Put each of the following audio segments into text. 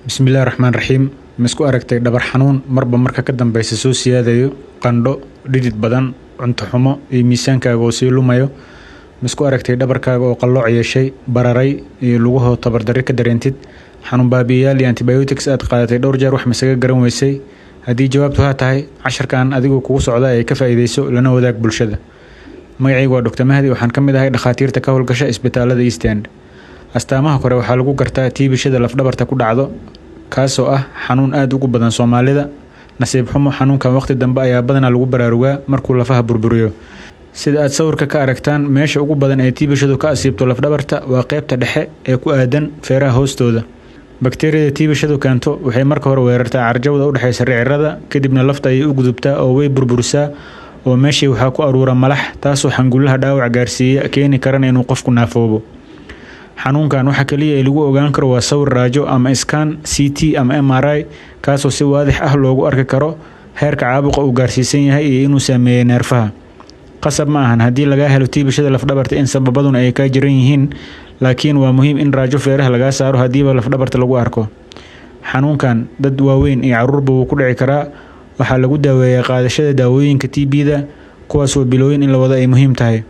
Bismillaahi Raxmaani Raxiim. Ma isku aragtay dhabar xanuun marba marka ka dambaysa soo siyaadayo, qandho, dhidid badan, cunto xumo iyo miisaankaaga oo sii lumayo? Ma isku aragtay dhabarkaaga oo qallooc yeeshay, bararay iyo lugahoo tabardarri ka dareentid? Xanuun baabi'iyaal iyo antibiotics aad qaadatay dhowr jeer wax misaga garan weysay? Haddii jawaabtu haa tahay, casharkan adigoo kugu socda ay ka faa'iideyso lana wadaag bulshada. Magacaygu waa Dr. Mahdi, waxaan ka mid ahay dhakhaatiirta ka howlgasha isbitaalada East End. Astaamaha kore waxaa lagu gartaa tiibishada lafdhabarta ku dhacdo, kaasoo ah xanuun aad ugu badan Soomaalida. Nasiib xumo, xanuunkan waqti dambe ayaa badanaa lagu baraarugaa markuu lafaha burburiyo. Sida aad sawirka ka aragtaan, meesha ugu badan ee tiibishadu ka asiibto lafdhabarta waa qaybta dhexe ee ku aadan feeraha hoostooda. Bakteeriyada tiibishadu keento waxay marka hore weerartaa carjawda u dhaxaysa ricirada, kadibna lafta ayay u gudubtaa oo way burburisaa, oo meeshii waxaa ku aruura malax, taasoo xangulaha dhaawac gaarsiiya, keeni karana inuu qofku naafoobo. Xanuunkan waxa kaliya ee lagu ogaan karo waa sawir raajo ama scan CT ama MRI, kaasoo si waadix ah loogu arki karo heerka caabuqa uu gaarsiisan yahay iyo inuu saameeyay neerfaha. Qasab ma ahan haddii laga helo tiibishada lafdhabarta in sababaduna ay ka jiran yihiin, laakiin waa muhiim in raajo feeraha laga saaro hadiiba lafdhabarta lagu arko. Xanuunkan dad waaweyn iyo carruurba wuu ku dhici karaa. Waxaa lagu daaweeyaa qaadashada daawooyinka TB-da, kuwaasoo bilooyin in la wada ay muhiim tahay.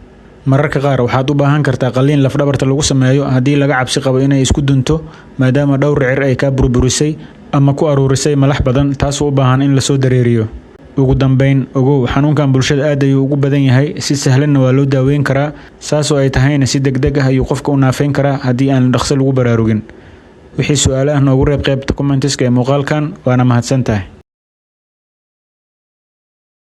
Mararka qaar waxaad u baahan kartaa qalliin lafdhabarta lagu sameeyo haddii laga cabsi qabo inay isku dunto, maadaama dhowr ricir ay ka burburisay ama ku aruurisay malax badan, taasoo u baahan in la soo dareeriyo. Ugu dambeyn, ogow xanuunkan bulshada aad ayuu ugu badan yahay, si sahlanna waa loo daaweyn karaa, saasoo ay tahayna si degdeg ah ayuu qofka u naafeyn karaa haddii aan dhaqso lagu baraarugin. Wixii su'aalo ah noogu reeb qaybta comments-ka ee muuqaalkan, waana mahadsantahay.